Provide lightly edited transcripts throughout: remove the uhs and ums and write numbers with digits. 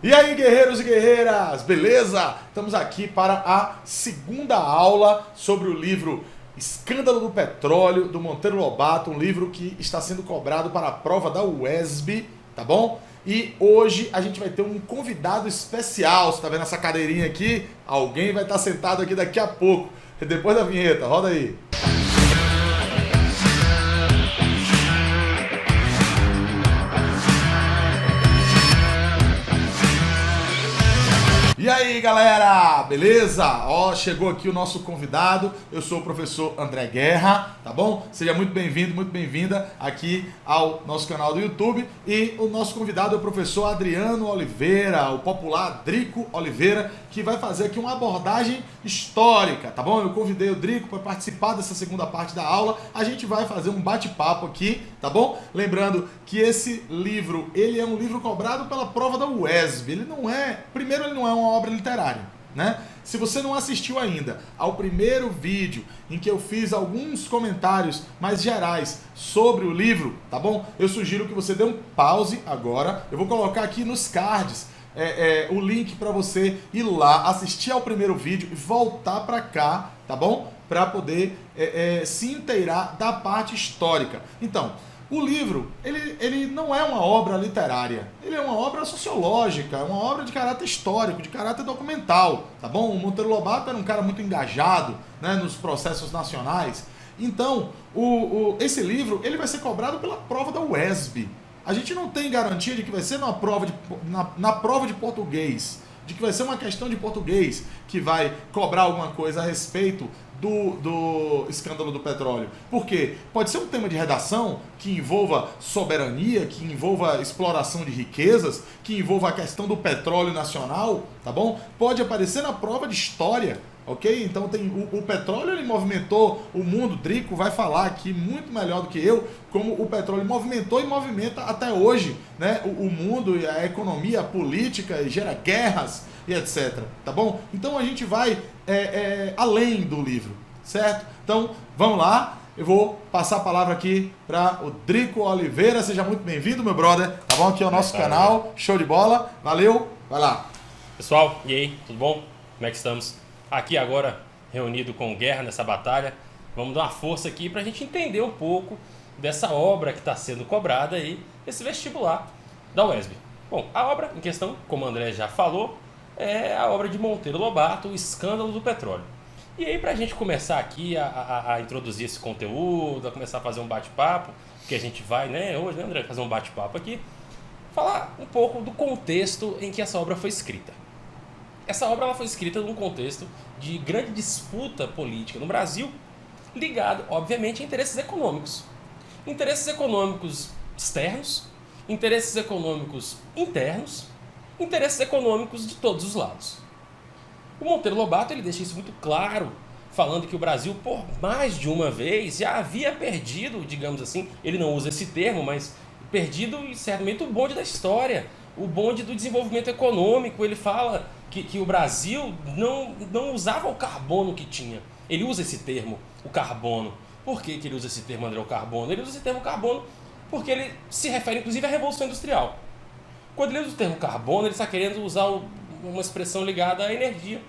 E aí, guerreiros e guerreiras, beleza? Estamos aqui para a segunda aula sobre o livro Escândalo do Petróleo, do Monteiro Lobato, um livro que está sendo cobrado para a prova da UESB, tá bom? E hoje a gente vai ter um convidado especial. Você tá vendo essa cadeirinha aqui? Alguém vai estar sentado aqui daqui a pouco, depois da vinheta, roda aí. E aí, galera, beleza? Ó, chegou aqui o nosso convidado. Eu sou o professor André Guerra, tá bom? Seja muito bem-vindo, muito bem-vinda aqui ao nosso canal do YouTube. E o nosso convidado é o professor Adriano Oliveira, o popular Drico Oliveira, que vai fazer aqui uma abordagem histórica, tá bom? Eu convidei o Drico para participar dessa segunda parte da aula. A gente vai fazer um bate-papo aqui, tá bom? Lembrando que esse livro, ele é um livro cobrado pela prova da UESB. Ele não é uma obra literária, né? Se você não assistiu ainda ao primeiro vídeo em que eu fiz alguns comentários mais gerais sobre o livro, tá bom? Eu sugiro que você dê um pause agora. Eu vou colocar aqui nos cards o link para você ir lá, assistir ao primeiro vídeo e voltar para cá, tá bom? Para poder se inteirar da parte histórica. Então, o livro, ele não é uma obra literária, ele é uma obra sociológica, uma obra de caráter histórico, de caráter documental, tá bom? O Monteiro Lobato era um cara muito engajado, né, nos processos nacionais. Então, esse livro, ele vai ser cobrado pela prova da UESB. A gente não tem garantia de que vai ser na prova de português, de que vai ser uma questão de português que vai cobrar alguma coisa a respeito do escândalo do petróleo. Por quê? Pode ser um tema de redação que envolva soberania, que envolva exploração de riquezas, que envolva a questão do petróleo nacional, tá bom? Pode aparecer na prova de história, ok? Então tem o petróleo, ele movimentou o mundo. Drico vai falar aqui muito melhor do que eu como o petróleo movimentou e movimenta até hoje, né, o mundo e a economia, a política, e gera guerras e etc, tá bom? Então a gente vai além do livro, certo? Então vamos lá, eu vou passar a palavra aqui para o Drico Oliveira. Seja muito bem-vindo, meu brother, tá bom? Aqui é o nosso canal, show de bola, valeu, vai lá. Pessoal, e aí, tudo bom? Como é que estamos? Aqui agora, reunido com Guerra nessa batalha, vamos dar uma força aqui para a gente entender um pouco dessa obra que está sendo cobrada aí, esse vestibular da UESB. Bom, a obra em questão, como o André já falou, é a obra de Monteiro Lobato, O Escândalo do Petróleo. E aí, para a gente começar aqui a introduzir esse conteúdo, a começar a fazer um bate-papo, que a gente vai, né, hoje, né, André, fazer um bate-papo aqui, falar um pouco do contexto em que essa obra foi escrita. Essa obra ela foi escrita num contexto de grande disputa política no Brasil, ligado, obviamente, a interesses econômicos. Interesses econômicos externos, interesses econômicos internos, interesses econômicos de todos os lados. O Monteiro Lobato ele deixa isso muito claro, falando que o Brasil, por mais de uma vez, já havia perdido, digamos assim, ele não usa esse termo, mas perdido, em certo momento, o bonde da história, o bonde do desenvolvimento econômico. Ele fala que o Brasil não usava o carbono que tinha. Ele usa esse termo, o carbono. Por que ele usa esse termo, André, o carbono? Ele usa esse termo carbono porque ele se refere, inclusive, à Revolução Industrial. Quando ele usa o termo carbono, ele está querendo usar uma expressão ligada à energia.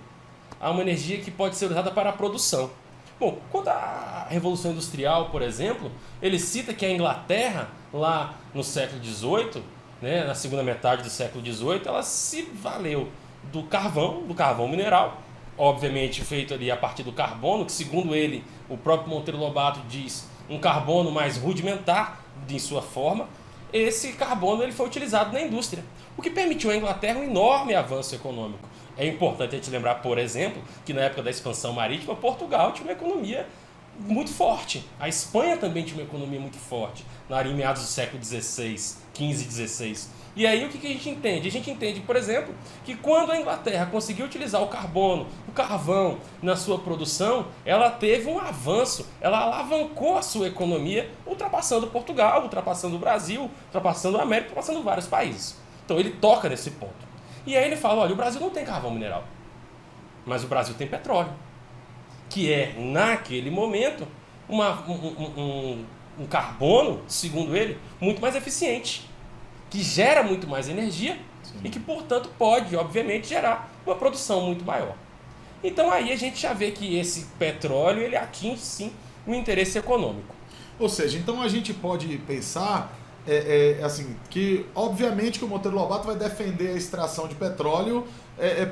A uma energia que pode ser usada para a produção. Bom, quanto à Revolução Industrial, por exemplo, ele cita que a Inglaterra, lá no século XVIII, né, na segunda metade do século XVIII, ela se valeu do carvão mineral, obviamente feito ali a partir do carbono, que segundo ele, o próprio Monteiro Lobato diz, um carbono mais rudimentar em sua forma. Esse carbono ele foi utilizado na indústria, o que permitiu à Inglaterra um enorme avanço econômico. É importante a gente lembrar, por exemplo, que na época da expansão marítima, Portugal tinha uma economia muito forte. A Espanha também tinha uma economia muito forte, em meados do século XVI, XV e XVI. E aí o que a gente entende? A gente entende, por exemplo, que quando a Inglaterra conseguiu utilizar o carvão na sua produção, ela teve um avanço, ela alavancou a sua economia, ultrapassando Portugal, ultrapassando o Brasil, ultrapassando a América, ultrapassando vários países. Então ele toca nesse ponto. E aí ele fala, olha, o Brasil não tem carvão mineral, mas o Brasil tem petróleo, que é, naquele momento, um carbono, segundo ele, muito mais eficiente, que gera muito mais energia e que, portanto, pode, obviamente, gerar uma produção muito maior. Então aí a gente já vê que esse petróleo ele atinge, sim, um interesse econômico. Ou seja, então a gente pode pensar assim, que obviamente que o Monteiro Lobato vai defender a extração de petróleo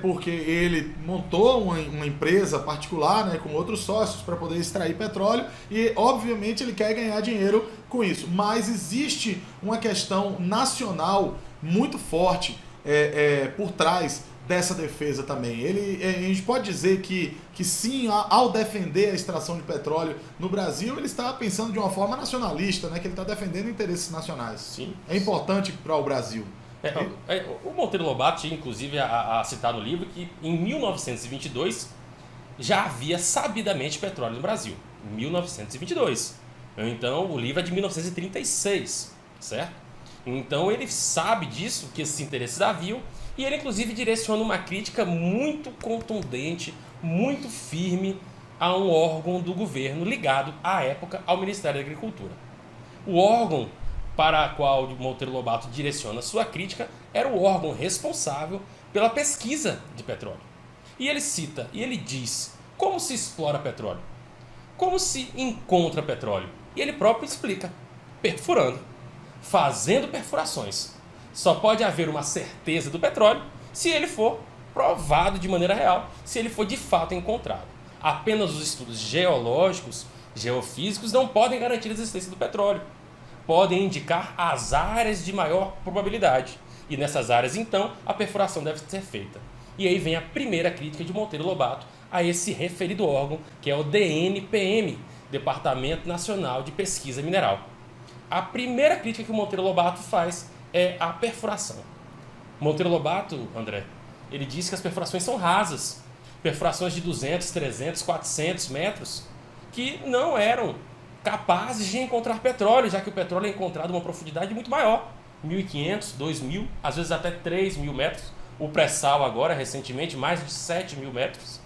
porque ele montou uma empresa particular, né, com outros sócios para poder extrair petróleo e obviamente ele quer ganhar dinheiro com isso. Mas existe uma questão nacional muito forte por trás dessa defesa também. A gente pode dizer que sim, ao defender a extração de petróleo no Brasil, ele está pensando de uma forma nacionalista, né? Que ele está defendendo interesses nacionais. Sim. É importante para o Brasil. O Monteiro Lobato tinha, inclusive, a citar no livro que em 1922 já havia sabidamente petróleo no Brasil. 1922. Então, o livro é de 1936, certo? Então, ele sabe disso, que esses interesses haviam, e ele, inclusive, direciona uma crítica muito contundente, muito firme a um órgão do governo ligado, à época, ao Ministério da Agricultura. O órgão para o qual o Monteiro Lobato direciona sua crítica era o órgão responsável pela pesquisa de petróleo. E ele cita, e ele diz, como se explora petróleo? Como se encontra petróleo? E ele próprio explica, perfurando, fazendo perfurações. Só pode haver uma certeza do petróleo se ele for provado de maneira real, se ele for de fato encontrado. Apenas os estudos geológicos, geofísicos não podem garantir a existência do petróleo. Podem indicar as áreas de maior probabilidade. E nessas áreas, então, a perfuração deve ser feita. E aí vem a primeira crítica de Monteiro Lobato a esse referido órgão, que é o DNPM, Departamento Nacional de Pesquisa Mineral. A primeira crítica que o Monteiro Lobato faz é a perfuração. Monteiro Lobato, André, ele diz que as perfurações são rasas. Perfurações de 200, 300, 400 metros, que não eram capazes de encontrar petróleo, já que o petróleo é encontrado a uma profundidade muito maior. 1.500, 2.000, às vezes até 3.000 metros. O pré-sal agora, recentemente, mais de 7.000 metros.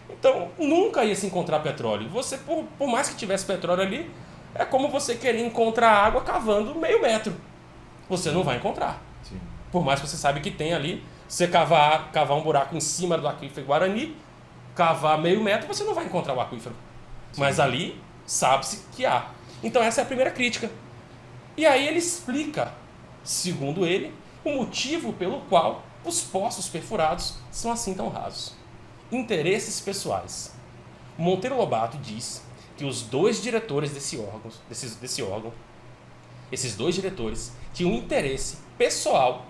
Então, nunca ia se encontrar petróleo. Você, por mais que tivesse petróleo ali, é como você querer encontrar água cavando meio metro. Você não vai encontrar. Sim. Por mais que você saiba que tem ali, você cavar um buraco em cima do aquífero Guarani, cavar meio metro, você não vai encontrar o aquífero. Sim. Mas ali, sabe-se que há. Então essa é a primeira crítica. E aí ele explica, segundo ele, o motivo pelo qual os poços perfurados são assim tão rasos. Interesses pessoais. Monteiro Lobato diz que os dois diretores desse órgão, esses dois diretores, tinham um interesse pessoal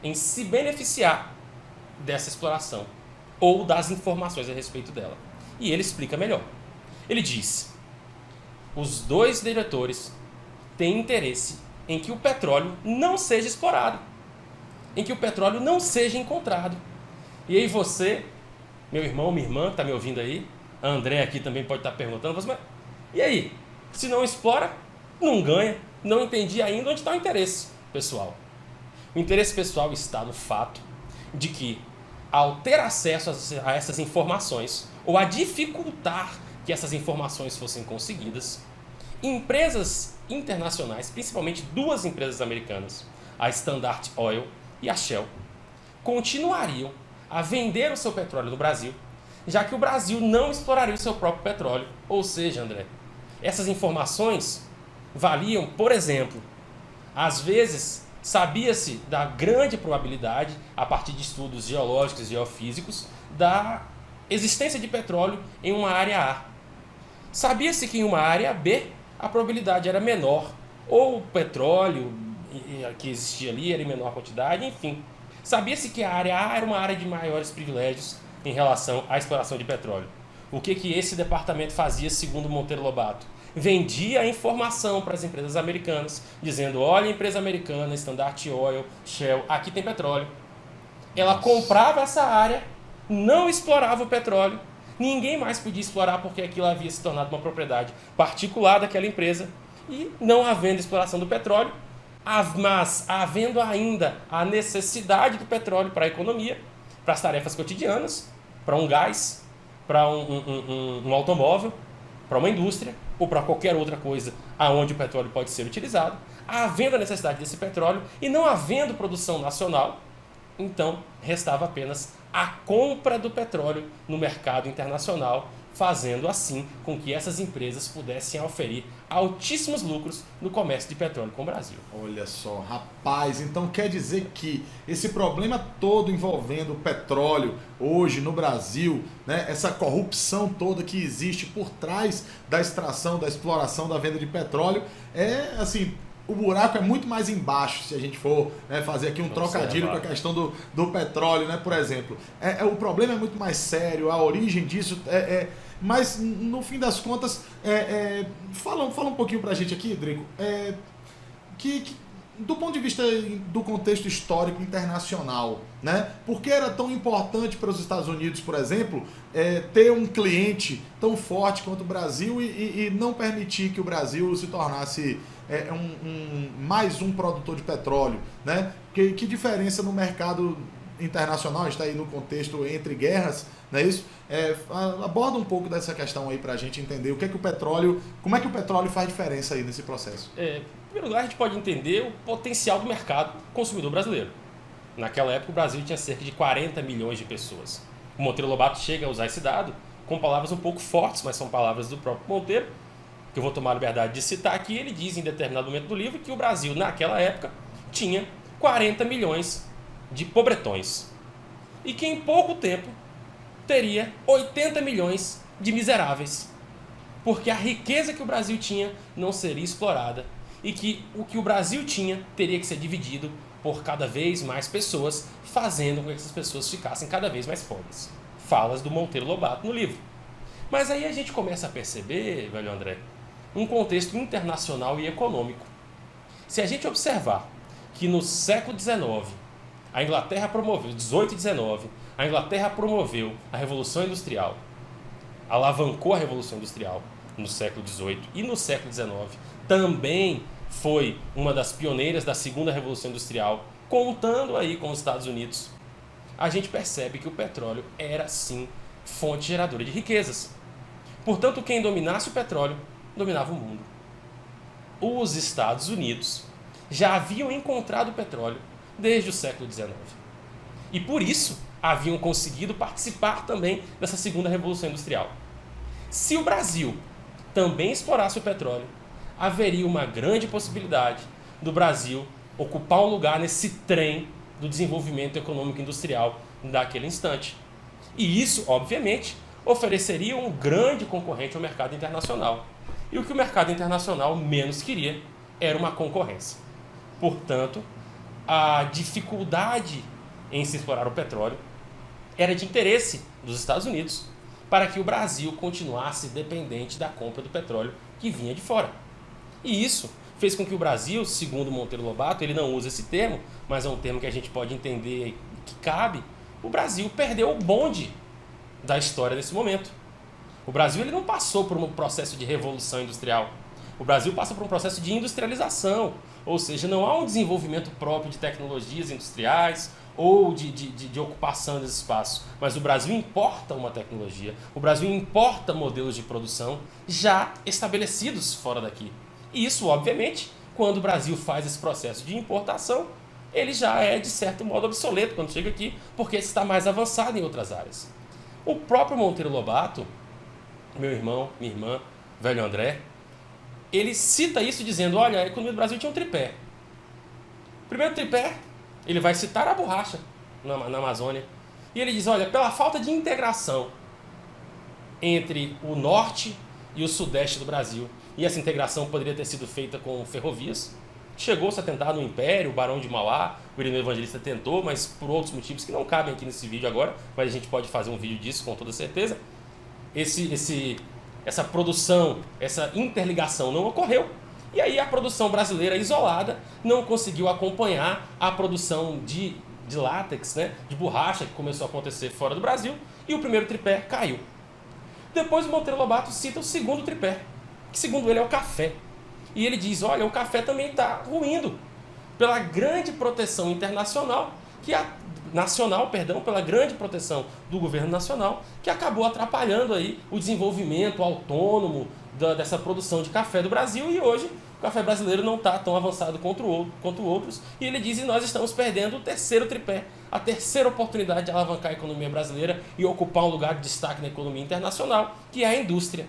em se beneficiar dessa exploração ou das informações a respeito dela. E ele explica melhor. Ele diz: os dois diretores têm interesse em que o petróleo não seja explorado, em que o petróleo não seja encontrado. E aí você, meu irmão, minha irmã, que está me ouvindo aí, a André aqui também pode estar perguntando, mas e aí? Se não explora, não ganha. Não entendi ainda onde está o interesse pessoal. O interesse pessoal está no fato de que, ao ter acesso a essas informações, ou a dificultar que essas informações fossem conseguidas, empresas internacionais, principalmente duas empresas americanas, a Standard Oil e a Shell, continuariam a vender o seu petróleo no Brasil, já que o Brasil não exploraria o seu próprio petróleo. Ou seja, André, essas informações valiam, por exemplo, às vezes sabia-se da grande probabilidade, a partir de estudos geológicos e geofísicos, da existência de petróleo em uma área A. Sabia-se que em uma área B a probabilidade era menor, ou o petróleo que existia ali era em menor quantidade, enfim. Sabia-se que a área A era uma área de maiores privilégios em relação à exploração de petróleo. O que esse departamento fazia, segundo Monteiro Lobato? Vendia a informação para as empresas americanas, dizendo: olha, empresa americana, Standard Oil, Shell, aqui tem petróleo. Ela comprava essa área, não explorava o petróleo, ninguém mais podia explorar porque aquilo havia se tornado uma propriedade particular daquela empresa, e não havendo exploração do petróleo, mas havendo ainda a necessidade do petróleo para a economia, para as tarefas cotidianas, para um gás, para um automóvel, para uma indústria ou para qualquer outra coisa aonde o petróleo pode ser utilizado, havendo a necessidade desse petróleo e não havendo produção nacional, Então, restava apenas a compra do petróleo no mercado internacional, fazendo assim com que essas empresas pudessem oferir altíssimos lucros no comércio de petróleo com o Brasil. Olha só, rapaz, então quer dizer que esse problema todo envolvendo o petróleo hoje no Brasil, né, essa corrupção toda que existe por trás da extração, da exploração, da venda de petróleo, é assim, o buraco é muito mais embaixo, se a gente for, né, fazer aqui um trocadilho com a questão do petróleo, né, por exemplo. O problema é muito mais sério, a origem disso mas no fim das contas, fala um pouquinho pra gente aqui, Drico, que do ponto de vista do contexto histórico internacional, né? Por que era tão importante para os Estados Unidos, por exemplo, ter um cliente tão forte quanto o Brasil e não permitir que o Brasil se tornasse mais um produtor de petróleo, né? Que diferença no mercado internacional, está aí no contexto entre guerras, não é isso? Aborda um pouco dessa questão aí para a gente entender como é que o petróleo faz diferença aí nesse processo. Em primeiro lugar, a gente pode entender o potencial do mercado consumidor brasileiro. Naquela época, o Brasil tinha cerca de 40 milhões de pessoas. O Monteiro Lobato chega a usar esse dado com palavras um pouco fortes, mas são palavras do próprio Monteiro, que eu vou tomar a liberdade de citar aqui. Ele diz em determinado momento do livro que o Brasil, naquela época, tinha 40 milhões de pobretões e que em pouco tempo teria 80 milhões de miseráveis, porque a riqueza que o Brasil tinha não seria explorada e que o que o Brasil tinha teria que ser dividido por cada vez mais pessoas, fazendo com que essas pessoas ficassem cada vez mais pobres. Falas do Monteiro Lobato no livro. Mas aí a gente começa a perceber, velho André, um contexto internacional e econômico. Se a gente observar que no século XIX, a Inglaterra promoveu, 18 e 19, a Inglaterra promoveu a Revolução Industrial, alavancou a Revolução Industrial no século XVIII e no século XIX, também foi uma das pioneiras da segunda Revolução Industrial, contando aí com os Estados Unidos. A gente percebe que o petróleo era, sim, fonte geradora de riquezas. Portanto, quem dominasse o petróleo, dominava o mundo. Os Estados Unidos já haviam encontrado o petróleo desde o século XIX. E por isso haviam conseguido participar também dessa segunda Revolução Industrial. Se o Brasil também explorasse o petróleo, haveria uma grande possibilidade do Brasil ocupar um lugar nesse trem do desenvolvimento econômico industrial daquele instante. E isso, obviamente, ofereceria um grande concorrente ao mercado internacional. E o que o mercado internacional menos queria era uma concorrência. Portanto, a dificuldade em se explorar o petróleo era de interesse dos Estados Unidos para que o Brasil continuasse dependente da compra do petróleo que vinha de fora. E isso fez com que o Brasil, segundo Monteiro Lobato, ele não usa esse termo, mas é um termo que a gente pode entender que cabe, o Brasil perdeu o bonde da história nesse momento. O Brasil ele não passou por um processo de revolução industrial. O Brasil passa por um processo de industrialização, ou seja, não há um desenvolvimento próprio de tecnologias industriais ou de ocupação desse espaço. Mas o Brasil importa uma tecnologia, o Brasil importa modelos de produção já estabelecidos fora daqui. E isso, obviamente, quando o Brasil faz esse processo de importação, ele já é, de certo modo, obsoleto quando chega aqui, porque está mais avançado em outras áreas. O próprio Monteiro Lobato, meu irmão, minha irmã, velho André, ele cita isso dizendo, olha, a economia do Brasil tinha um tripé. O primeiro tripé, ele vai citar a borracha na Amazônia. E ele diz, olha, pela falta de integração entre o norte e o sudeste do Brasil, e essa integração poderia ter sido feita com ferrovias, chegou-se a tentar no Império, o Barão de Mauá, o Irineu Evangelista tentou, mas por outros motivos que não cabem aqui nesse vídeo agora, mas a gente pode fazer um vídeo disso com toda certeza. Essa produção, essa interligação não ocorreu. E aí a produção brasileira isolada não conseguiu acompanhar a produção de látex, né, de borracha, que começou a acontecer fora do Brasil, e o primeiro tripé caiu. Depois o Monteiro Lobato cita o segundo tripé, que segundo ele é o café. E ele diz, olha, o café também está ruindo pela grande proteção internacional, pela grande proteção do governo nacional, que acabou atrapalhando aí o desenvolvimento autônomo dessa produção de café do Brasil, e hoje o café brasileiro não está tão avançado quanto outros, e ele diz que nós estamos perdendo o terceiro tripé, a terceira oportunidade de alavancar a economia brasileira e ocupar um lugar de destaque na economia internacional, que é a indústria.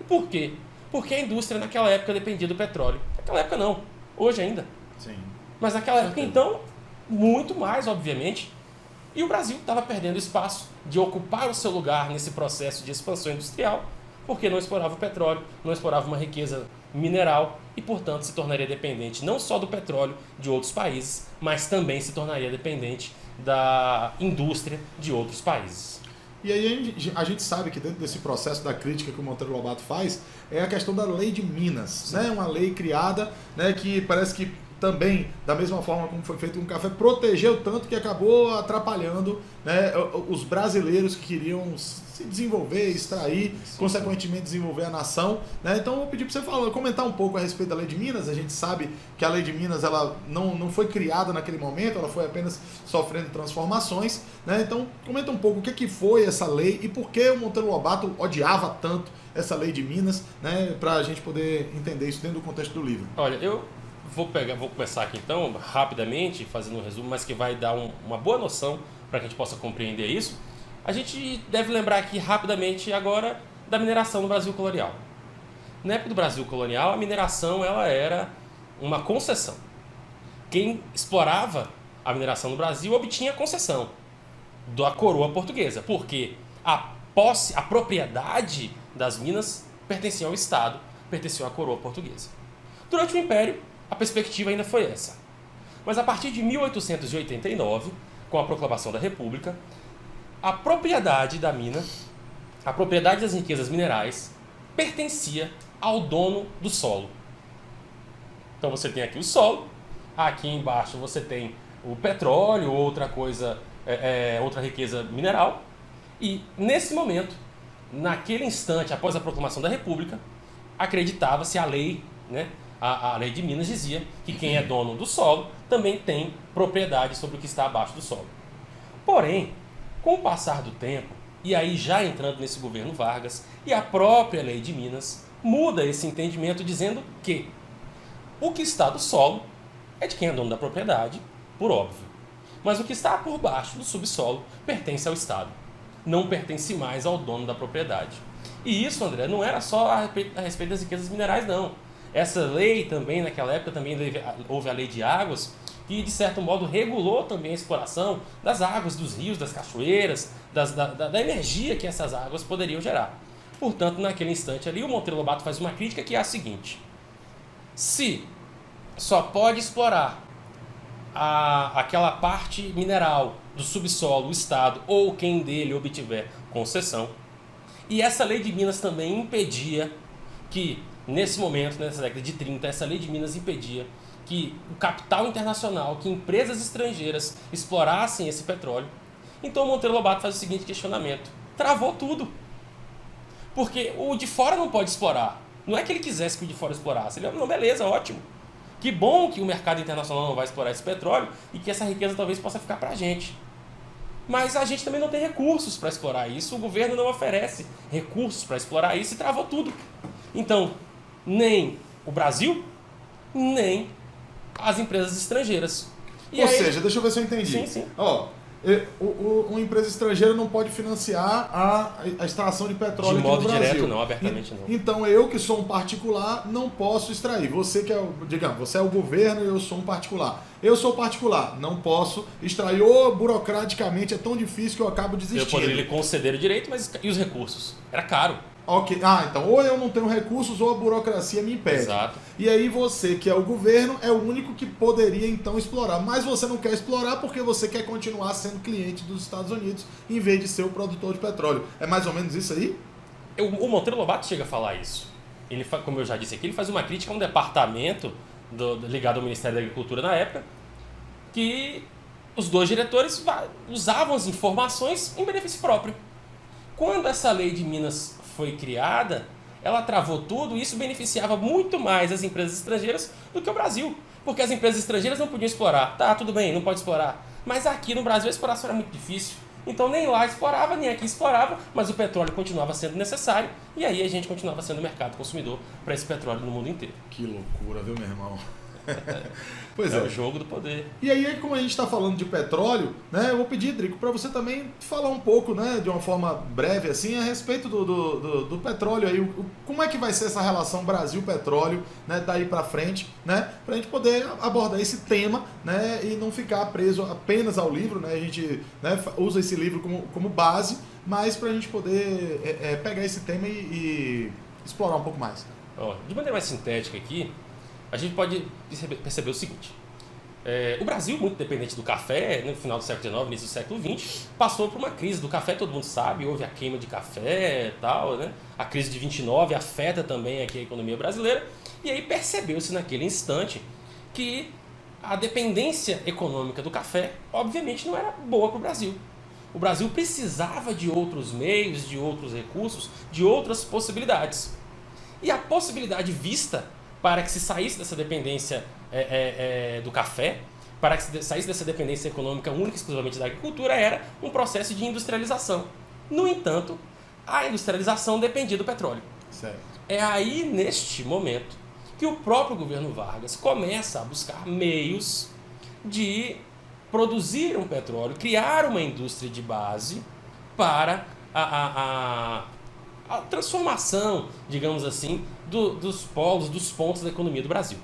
E por quê? Porque a indústria naquela época dependia do petróleo. Naquela época não, hoje ainda. Sim. Mas naquela época, então, muito mais, obviamente. E o Brasil estava perdendo espaço de ocupar o seu lugar nesse processo de expansão industrial, porque não explorava o petróleo, não explorava uma riqueza mineral e, portanto, se tornaria dependente não só do petróleo de outros países, mas também se tornaria dependente da indústria de outros países. E aí a gente sabe que dentro desse processo da crítica que o Monteiro Lobato faz é a questão da lei de Minas, né? Uma lei criada, né, que parece que também, da mesma forma como foi feito com o café, protegeu tanto que acabou atrapalhando, né, os brasileiros que queriam se desenvolver, extrair, consequentemente desenvolver a nação, né? Então eu vou pedir para você comentar um pouco a respeito da Lei de Minas. A gente sabe que a Lei de Minas ela não foi criada naquele momento, ela foi apenas sofrendo transformações, né? Então comenta um pouco o que foi essa lei e por que o Monteiro Lobato odiava tanto essa Lei de Minas, né? Para a gente poder entender isso dentro do contexto do livro. Olha, eu vou começar aqui então, rapidamente, fazendo um resumo, mas que vai dar uma boa noção para que a gente possa compreender isso. A gente deve lembrar aqui rapidamente agora da mineração no Brasil colonial. Na época do Brasil colonial, a mineração ela era uma concessão. Quem explorava a mineração no Brasil obtinha concessão da coroa portuguesa, porque a propriedade das minas pertencia ao Estado, pertencia à coroa portuguesa. Durante o Império, a perspectiva ainda foi essa. Mas a partir de 1889, com a proclamação da República, a propriedade da mina, a propriedade das riquezas minerais, pertencia ao dono do solo. Então você tem aqui o solo, aqui embaixo você tem o petróleo, outra coisa, outra riqueza mineral, e nesse momento, naquele instante, após a proclamação da República, acreditava-se a lei, né? A lei de Minas dizia que quem é dono do solo também tem propriedade sobre o que está abaixo do solo. Porém, com o passar do tempo, e aí já entrando nesse governo Vargas, e a própria lei de Minas muda esse entendimento dizendo que o que está do solo é de quem é dono da propriedade, por óbvio. Mas o que está por baixo do subsolo pertence ao Estado. Não pertence mais ao dono da propriedade. E isso, André, não era só a respeito das riquezas minerais, não. Essa lei também, naquela época, também houve a lei de águas, que de certo modo regulou também a exploração das águas, dos rios, das cachoeiras, da energia que essas águas poderiam gerar. Portanto, naquele instante ali, o Monteiro Lobato faz uma crítica que é a seguinte: se só pode explorar aquela parte mineral do subsolo, o Estado ou quem dele obtiver concessão, e essa lei de Minas também impedia que, nesse momento, nessa década de 30, essa lei de Minas impedia que o capital internacional, que empresas estrangeiras explorassem esse petróleo. Então o Monteiro Lobato faz o seguinte questionamento: travou tudo. Porque o de fora não pode explorar. Não é que ele quisesse que o de fora explorasse. Ele não, beleza, ótimo. Que bom que o mercado internacional não vai explorar esse petróleo e que essa riqueza talvez possa ficar para a gente. Mas a gente também não tem recursos para explorar isso. O governo não oferece recursos para explorar isso e travou tudo. Então, nem o Brasil, nem as empresas estrangeiras. Ou seja, deixa eu ver se eu entendi. Sim, sim. Ó, uma empresa estrangeira não pode financiar a extração de petróleo de modo aqui no Brasil. direto, não, abertamente não. Então eu, que sou um particular, não posso extrair. Você que é você é o governo e eu sou um particular. Eu sou particular, não posso extrair. Ou burocraticamente é tão difícil que eu acabo desistindo. Eu poderia lhe conceder o direito, mas e os recursos? Era caro. Ok. Então ou eu não tenho recursos ou a burocracia me impede. Exato. E aí você, que é o governo, é o único que poderia então explorar. Mas você não quer explorar porque você quer continuar sendo cliente dos Estados Unidos em vez de ser o produtor de petróleo. É mais ou menos isso aí? O Monteiro Lobato chega a falar isso. Ele, como eu já disse aqui, ele faz uma crítica a um departamento ligado ao Ministério da Agricultura na época, que os dois diretores usavam as informações em benefício próprio. Quando essa lei de Minas foi criada, ela travou tudo e isso beneficiava muito mais as empresas estrangeiras do que o Brasil. Porque as empresas estrangeiras não podiam explorar. Tá, tudo bem, não pode explorar. Mas aqui no Brasil a exploração era muito difícil. Então nem lá explorava, nem aqui explorava, mas o petróleo continuava sendo necessário e aí a gente continuava sendo o mercado consumidor para esse petróleo no mundo inteiro. Que loucura, viu, meu irmão? Pois É é. o jogo do poder. E aí, como a gente está falando de petróleo, né, eu vou pedir, Drico, para você também falar um pouco, né, de uma forma breve, assim, a respeito do petróleo aí. Como é que vai ser essa relação Brasil-petróleo, né, daí para frente, né, para a gente poder abordar esse tema, né, e não ficar preso apenas ao livro, né, a gente, né, usa esse livro como base, mas para a gente poder pegar esse tema e explorar um pouco mais. Ó, de maneira mais sintética aqui, a gente pode perceber o seguinte. O Brasil, muito dependente do café, no final do século XIX, início do século XX, passou por uma crise do café, todo mundo sabe, houve a queima de café e tal, né? A crise de 29 afeta também aqui a economia brasileira, e aí percebeu-se naquele instante que a dependência econômica do café, obviamente, não era boa para o Brasil. O Brasil precisava de outros meios, de outros recursos, de outras possibilidades. E a possibilidade vista para que se saísse dessa dependência do café, para que se saísse dessa dependência econômica única e exclusivamente da agricultura, era um processo de industrialização. No entanto, a industrialização dependia do petróleo. Certo. É aí, neste momento, que o próprio governo Vargas começa a buscar meios de produzir um petróleo, criar uma indústria de base para a transformação, digamos assim, dos polos, dos pontos da economia do Brasil.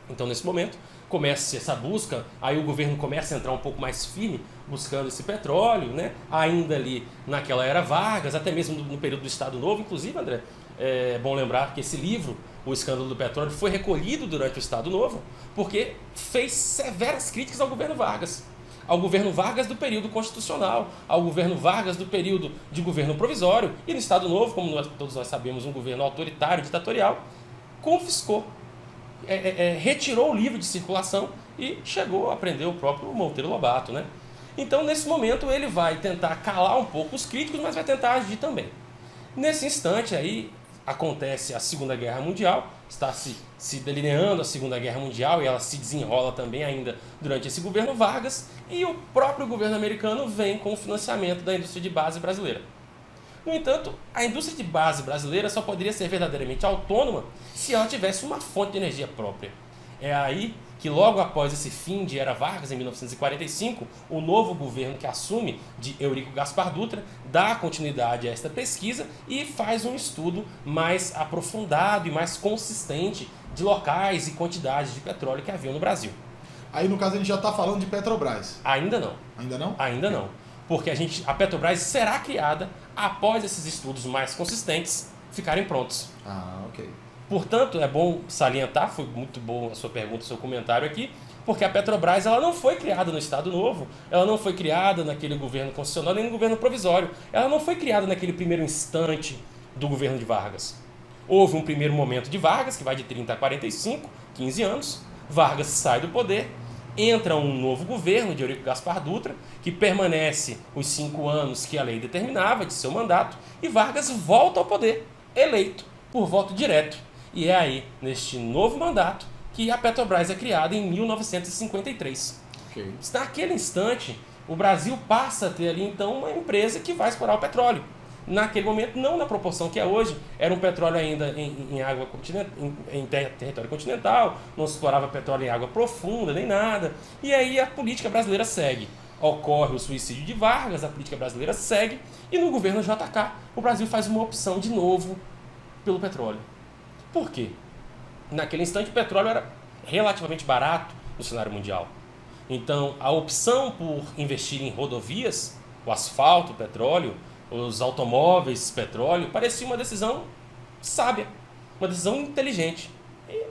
Então, nesse momento, começa essa busca, aí o governo começa a entrar um pouco mais firme, buscando esse petróleo, né? Ainda ali naquela era Vargas, até mesmo no período do Estado Novo, inclusive, André, é bom lembrar que esse livro, O Escândalo do Petróleo, foi recolhido durante o Estado Novo, porque fez severas críticas ao governo Vargas. Ao governo Vargas do período constitucional, ao governo Vargas do período de governo provisório, e no Estado Novo, como todos nós sabemos, um governo autoritário, ditatorial, confiscou, retirou o livro de circulação e chegou a prender o próprio Monteiro Lobato, né? Então, nesse momento, ele vai tentar calar um pouco os críticos, mas vai tentar agir também. Nesse instante aí, acontece a Segunda Guerra Mundial, está se delineando a Segunda Guerra Mundial e ela se desenrola também ainda durante esse governo Vargas, e o próprio governo americano vem com o financiamento da indústria de base brasileira. No entanto, a indústria de base brasileira só poderia ser verdadeiramente autônoma se ela tivesse uma fonte de energia própria. É aí que logo após esse fim de era Vargas, em 1945, o novo governo que assume, de Eurico Gaspar Dutra, dá continuidade a esta pesquisa e faz um estudo mais aprofundado e mais consistente de locais e quantidades de petróleo que haviam no Brasil. Aí, no caso, a gente já está falando de Petrobras. Ainda não. Ainda não? Ainda não. Porque a Petrobras será criada após esses estudos mais consistentes ficarem prontos. Ah, ok. Portanto, é bom salientar, foi muito boa a sua pergunta, o seu comentário aqui, porque a Petrobras ela não foi criada no Estado Novo, ela não foi criada naquele governo constitucional, nem no governo provisório, ela não foi criada naquele primeiro instante do governo de Vargas. Houve um primeiro momento de Vargas, que vai de 30 a 45, 15 anos, Vargas sai do poder, entra um novo governo de Eurico Gaspar Dutra, que permanece os 5 anos que a lei determinava de seu mandato, e Vargas volta ao poder, eleito por voto direto. E é aí, neste novo mandato, que a Petrobras é criada em 1953. Ok. Naquele instante, o Brasil passa a ter ali, então, uma empresa que vai explorar o petróleo. Naquele momento, não na proporção que é hoje, era um petróleo ainda em água em território continental, não se explorava petróleo em água profunda, nem nada. E aí a política brasileira segue. Ocorre o suicídio de Vargas, a política brasileira segue, e no governo JK, o Brasil faz uma opção de novo pelo petróleo. Por quê? Naquele instante, o petróleo era relativamente barato no cenário mundial. Então, a opção por investir em rodovias, o asfalto, o petróleo, os automóveis, petróleo, parecia uma decisão sábia, uma decisão inteligente. E,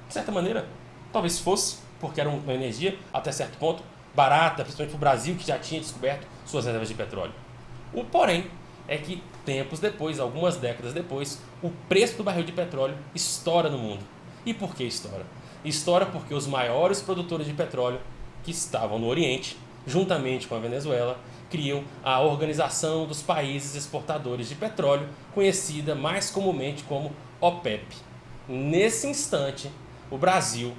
de certa maneira, talvez fosse, porque era uma energia, até certo ponto, barata, principalmente para o Brasil, que já tinha descoberto suas reservas de petróleo. O porém é que, tempos depois, algumas décadas depois, o preço do barril de petróleo estoura no mundo. E por que estoura? Estoura porque os maiores produtores de petróleo, que estavam no Oriente, juntamente com a Venezuela, criam a Organização dos Países Exportadores de Petróleo, conhecida mais comumente como OPEP. Nesse instante, o Brasil,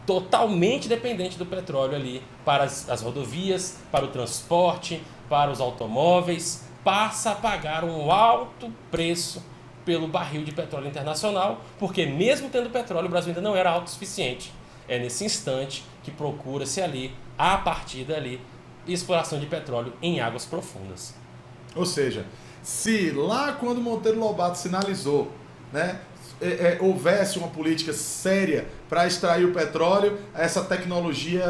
totalmente dependente do petróleo ali, para as rodovias, para o transporte, para os automóveis, passa a pagar um alto preço pelo barril de petróleo internacional, porque mesmo tendo petróleo, o Brasil ainda não era autossuficiente. é nesse instante que procura-se ali, a partir dali, exploração de petróleo em águas profundas. Ou seja, se lá quando Monteiro Lobato sinalizou, né, houvesse uma política séria para extrair o petróleo, essa tecnologia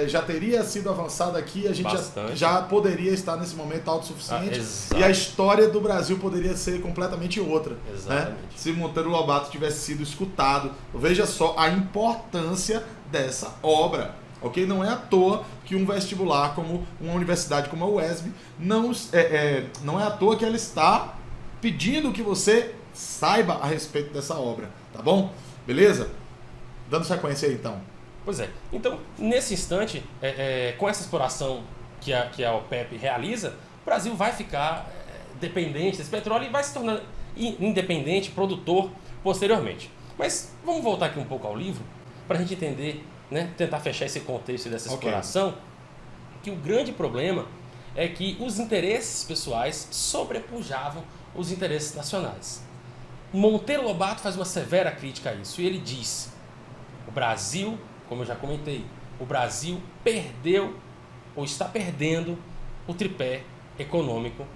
já teria sido avançada aqui, a gente já poderia estar nesse momento autossuficiente e a história do Brasil poderia ser completamente outra. Né? Se Monteiro Lobato tivesse sido escutado. Veja só a importância dessa obra. Okay? Não é à toa que um vestibular como uma universidade como a UESB, não é à toa que ela está pedindo que você saiba a respeito dessa obra, tá bom? Beleza? Dando sequência aí, então. Pois é. Então, nesse instante, com essa exploração que a OPEP realiza, o Brasil vai ficar dependente desse petróleo e vai se tornar independente, produtor, posteriormente. Mas vamos voltar aqui um pouco ao livro, para a gente entender, né, tentar fechar esse contexto dessa exploração, que o grande problema é que os interesses pessoais sobrepujavam os interesses nacionais. Monteiro Lobato faz uma severa crítica a isso e ele diz: o Brasil, como eu já comentei, o Brasil perdeu ou está perdendo o tripé econômico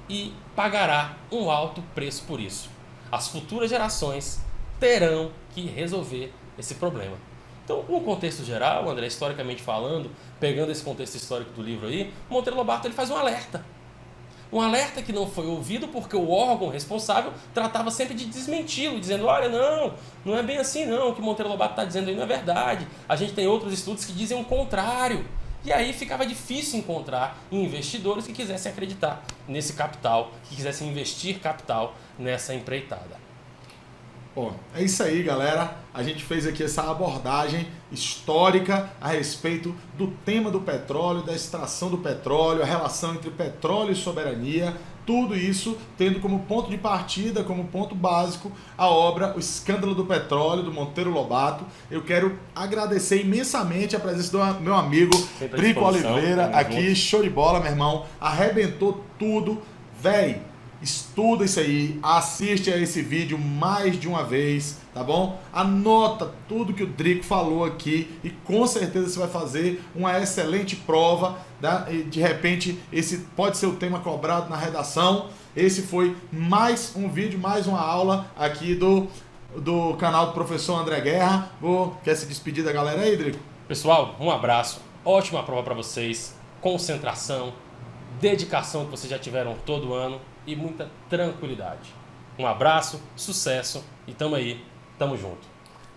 e pagará um alto preço por isso. As futuras gerações terão que resolver esse problema. Então, no contexto geral, André, historicamente falando, pegando esse contexto histórico do livro aí, Monteiro Lobato ele faz um alerta. Um alerta que não foi ouvido porque o órgão responsável tratava sempre de desmenti-lo, dizendo: olha, não é bem assim não, o que Monteiro Lobato está dizendo aí não é verdade. A gente tem outros estudos que dizem o contrário. E aí ficava difícil encontrar investidores que quisessem acreditar nesse capital, que quisessem investir capital nessa empreitada. Bom, é isso aí, galera. A gente fez aqui essa abordagem histórica a respeito do tema do petróleo, da extração do petróleo, a relação entre petróleo e soberania, tudo isso tendo como ponto de partida, como ponto básico, a obra O Escândalo do Petróleo, do Monteiro Lobato. Eu quero agradecer imensamente a presença do meu amigo Drico Oliveira, aqui, show de bola, meu irmão, arrebentou tudo, véi. Estuda isso aí, assiste a esse vídeo mais de uma vez, tá bom? Anota tudo que o Drico falou aqui e com certeza você vai fazer uma excelente prova, tá? E de repente esse pode ser o tema cobrado na redação. Esse foi mais um vídeo, mais uma aula aqui do canal do professor André Guerra. Quer se despedir da galera aí, Drico? Pessoal, um abraço, ótima prova para vocês, concentração, dedicação que vocês já tiveram todo ano e muita tranquilidade. Um abraço, sucesso e tamo aí, tamo junto.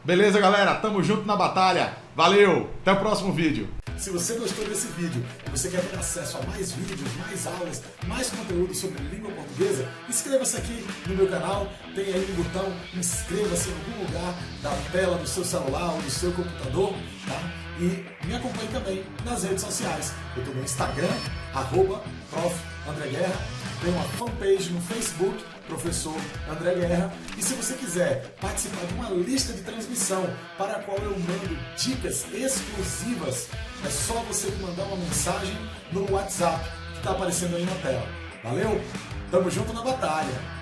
Beleza, galera? Tamo junto na batalha. Valeu! Até o próximo vídeo. Se você gostou desse vídeo e você quer ter acesso a mais vídeos, mais aulas, mais conteúdo sobre língua portuguesa, inscreva-se aqui no meu canal. Tem aí um botão inscreva-se em algum lugar da tela do seu celular ou do seu computador, tá? E me acompanhe também nas redes sociais. Eu estou no Instagram, @Prof. André Guerra. Tem uma fanpage no Facebook, Professor André Guerra. E se você quiser participar de uma lista de transmissão para a qual eu mando dicas exclusivas, é só você me mandar uma mensagem no WhatsApp que está aparecendo aí na tela. Valeu? Tamo junto na batalha!